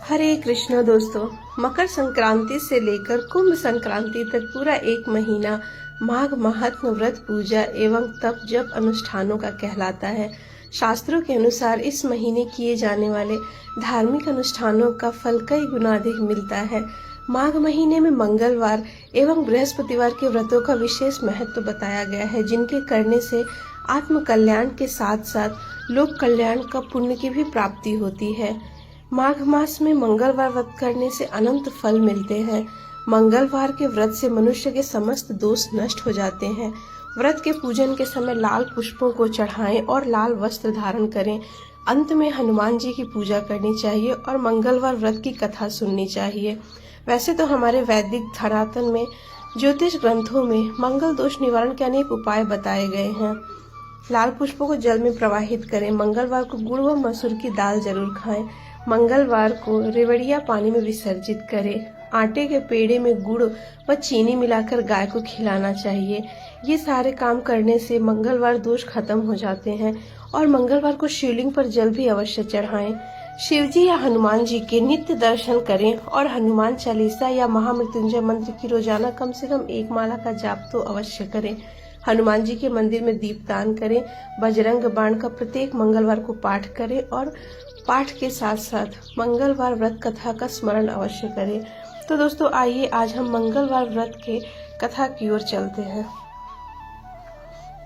हरे कृष्णा दोस्तों। मकर संक्रांति से लेकर कुंभ संक्रांति तक पूरा एक महीना माघ महात्म व्रत पूजा एवं तप जप अनुष्ठानों का कहलाता है। शास्त्रों के अनुसार इस महीने किए जाने वाले धार्मिक अनुष्ठानों का फल कई गुना अधिक मिलता है। माघ महीने में मंगलवार एवं बृहस्पतिवार के व्रतों का विशेष महत्व बताया गया है, जिनके करने से आत्म कल्याण के साथ साथ लोक कल्याण का पुण्य की भी प्राप्ति होती है। माघ मास में मंगलवार व्रत करने से अनंत फल मिलते हैं। मंगलवार के व्रत से मनुष्य के समस्त दोष नष्ट हो जाते हैं। व्रत के पूजन के समय लाल पुष्पों को चढ़ाएं और लाल वस्त्र धारण करें। अंत में हनुमान जी की पूजा करनी चाहिए और मंगलवार व्रत की कथा सुननी चाहिए। वैसे तो हमारे वैदिक धरातल में ज्योतिष ग्रंथों में मंगल दोष निवारण के अनेक उपाय बताए गए हैं। लाल पुष्पों को जल में प्रवाहित करें। मंगलवार को गुड़ व मसूर की दाल जरूर खाएं। मंगलवार को रेवड़िया पानी में विसर्जित करें। आटे के पेड़े में गुड़ व चीनी मिलाकर गाय को खिलाना चाहिए। ये सारे काम करने से मंगलवार दोष खत्म हो जाते हैं। और मंगलवार को शिवलिंग पर जल भी अवश्य चढ़ाएं। शिवजी या हनुमान जी के नित्य दर्शन करें और हनुमान चालीसा या महामृत्युंजय मंत्र की रोजाना कम से कम 1 माला का जाप तो अवश्य करें। हनुमान जी के मंदिर में दीपदान करें। बजरंग बाण का प्रत्येक मंगलवार को पाठ करें और पाठ के साथ साथ मंगलवार व्रत कथा का स्मरण अवश्य करें। तो दोस्तों, आइए आज हम मंगलवार व्रत के कथा की ओर चलते हैं।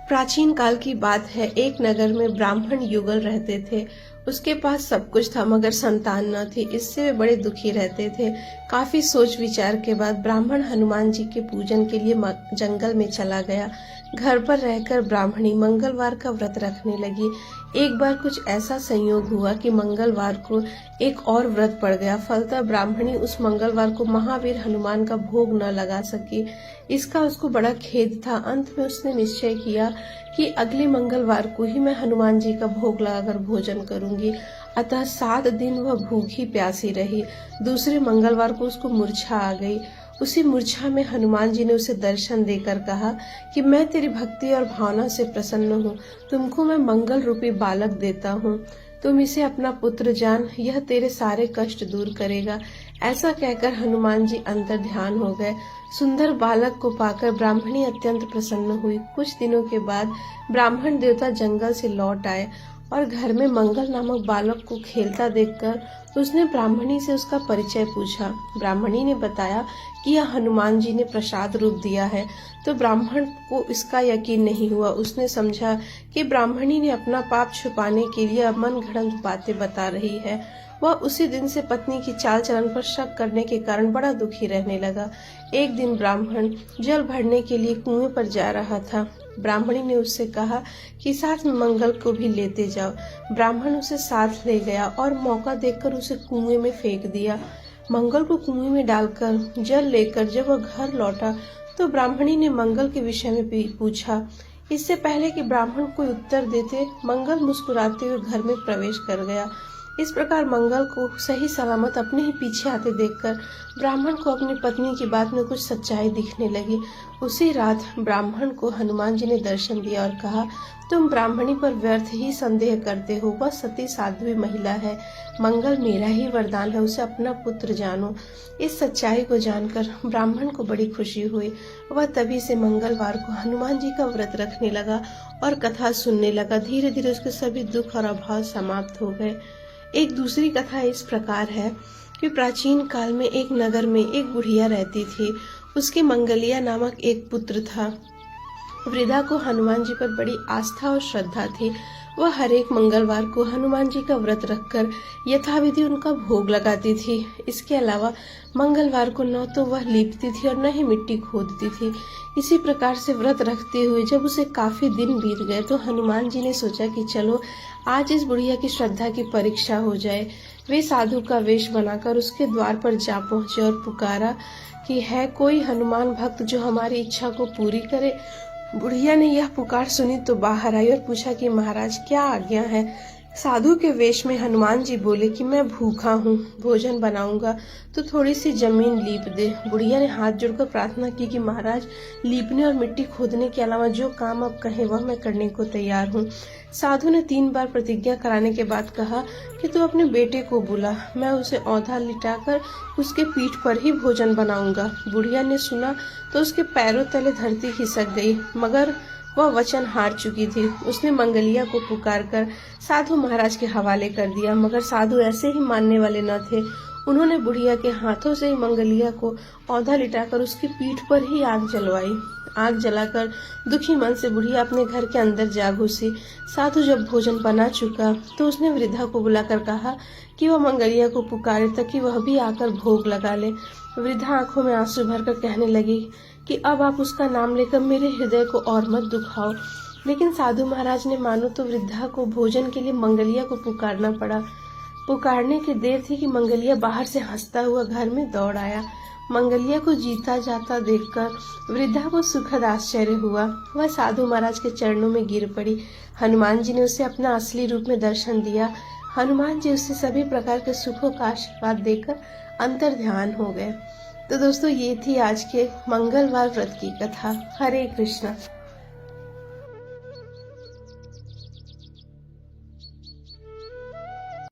प्राचीन काल की बात है। एक नगर में ब्राह्मण युगल रहते थे। उसके पास सब कुछ था मगर संतान न थी। इससे वे बड़े दुखी रहते थे। काफी सोच विचार के बाद ब्राह्मण हनुमान जी के पूजन के लिए जंगल में चला गया। घर पर रहकर ब्राह्मणी मंगलवार का व्रत रखने लगी। एक बार कुछ ऐसा संयोग हुआ कि मंगलवार को एक और व्रत पड़ गया। फलतः ब्राह्मणी उस मंगलवार को महावीर हनुमान का भोग न लगा सकी। इसका उसको बड़ा खेद था। अंत में उसने निश्चय किया कि अगले मंगलवार को ही मैं हनुमान जी का भोग लगाकर भोजन करूंगी। अतः 7 दिन वह भूखी प्यासी रही। दूसरे मंगलवार को उसको मूर्छा आ गई। उसी मूर्छा में हनुमान जी ने उसे दर्शन देकर कहा कि मैं तेरी भक्ति और भावना से प्रसन्न हूँ। तुमको मैं मंगल रूपी बालक देता हूँ। तुम इसे अपना पुत्र जान, यह तेरे सारे कष्ट दूर करेगा। ऐसा कहकर हनुमान जी अंतर ध्यान हो गए। सुंदर बालक को पाकर ब्राह्मणी अत्यंत प्रसन्न हुई। कुछ दिनों के बाद ब्राह्मण देवता जंगल से लौट आए और घर में मंगल नामक बालक को खेलता देखकर उसने ब्राह्मणी से उसका परिचय पूछा। ब्राह्मणी ने बताया कि यह हनुमान जी ने प्रसाद रूप दिया है। तो ब्राह्मण को इसका यकीन नहीं हुआ। उसने समझा कि ब्राह्मणी ने अपना पाप छुपाने के लिए मन गढ़ंत बातें बता रही है। वह उसी दिन से पत्नी की चाल चलन पर शक करने के कारण बड़ा दुखी रहने लगा। एक दिन ब्राह्मण जल भरने के लिए कुएं पर जा रहा था। ब्राह्मणी ने उससे कहा कि साथ में मंगल को भी लेते जाओ। ब्राह्मण उसे साथ ले गया और मौका देखकर उसे कुएं में फेंक दिया। मंगल को कुएं में डालकर जल लेकर जब वह घर लौटा तो ब्राह्मणी ने मंगल के विषय में पूछा। इससे पहले कि ब्राह्मण कोई उत्तर देते, मंगल मुस्कुराते हुए घर में प्रवेश कर गया। इस प्रकार मंगल को सही सलामत अपने ही पीछे आते देखकर ब्राह्मण को अपनी पत्नी की बात में कुछ सच्चाई दिखने लगी। उसी रात ब्राह्मण को हनुमान जी ने दर्शन दिया और कहा, तुम ब्राह्मणी पर व्यर्थ ही संदेह करते हो। वह सती साध्वी महिला है। मंगल मेरा ही वरदान है, उसे अपना पुत्र जानो। इस सच्चाई को जानकर ब्राह्मण को बड़ी खुशी हुई। वह तभी से मंगलवार को हनुमान जी का व्रत रखने लगा और कथा सुनने लगा। धीरे धीरे उसके सभी दुख और अभाव समाप्त हो गए। एक दूसरी कथा इस प्रकार है कि प्राचीन काल में एक नगर में एक बुढ़िया रहती थी। उसके मंगलिया नामक एक पुत्र था। वृद्धा को हनुमान जी पर बड़ी आस्था और श्रद्धा थी। वह हर एक मंगलवार को हनुमान जी का व्रत रखकर यथाविधि उनका भोग लगाती थी। इसके अलावा मंगलवार को न तो वह लीपती थी और न ही मिट्टी खोदती थी। इसी प्रकार से व्रत रखते हुए जब उसे काफी दिन बीत गए तो हनुमान जी ने सोचा कि चलो आज इस बुढ़िया की श्रद्धा की परीक्षा हो जाए। वे साधु का वेश बनाकर उसके द्वार पर जा पहुंचे और पुकारा कि है कोई हनुमान भक्त जो हमारी इच्छा को पूरी करे। बुढ़िया ने यह पुकार सुनी तो बाहर आई और पूछा कि महाराज क्या आज्ञा है। साधु के वेश में हनुमान जी बोले कि मैं भूखा हूँ, भोजन बनाऊंगा तो थोड़ी सी जमीन लीप दे। बुढ़िया ने हाथ जोड़कर प्रार्थना की कि महाराज, लीपने और मिट्टी खोदने के अलावा जो काम आप कहें वह मैं करने को तैयार हूँ। साधु ने 3 बार प्रतिज्ञा कराने के बाद कहा कि तू अपने बेटे को बुला, मैं उसे औंधा लिटाकर उसके पीठ पर ही भोजन बनाऊंगा। बुढ़िया ने सुना तो उसके पैरों तले धरती खिसक गई, मगर वह वचन हार चुकी थी। उसने मंगलिया को पुकार कर साधु महाराज के हवाले कर दिया, मगर साधु ऐसे ही मानने वाले न थे। उन्होंने बुढ़िया के हाथों से ही मंगलिया को औंधा लिटाकर उसकी पीठ पर ही आग जलवाई। आग जलाकर दुखी मन से बुढ़िया अपने घर के अंदर जा घुसी। साधु जब भोजन बना चुका तो उसने वृद्धा को बुलाकर कहा कि वह मंगलिया को पुकारे ताकि वह भी आकर भोग लगा ले। वृद्धा आंखों में आंसू भरकर कहने लगी कि अब आप उसका नाम लेकर मेरे हृदय को और मत दुखाओ। लेकिन साधु महाराज ने मानो तो वृद्धा को भोजन के लिए मंगलिया को पुकारना पड़ा। पुकारने की देर थी कि मंगलिया बाहर से हंसता हुआ घर में दौड़ आया। मंगलिया को जीता जाता देखकर वृद्धा को सुखद आश्चर्य हुआ। वह साधु महाराज के चरणों में गिर पड़ी। हनुमान जी ने उसे अपना असली रूप में दर्शन दिया। हनुमान जी उसे सभी प्रकार के सुखों का आशीर्वाद देकर अंतर ध्यान हो गए। तो दोस्तों, ये थी आज के मंगलवार व्रत की कथा। हरे कृष्णा।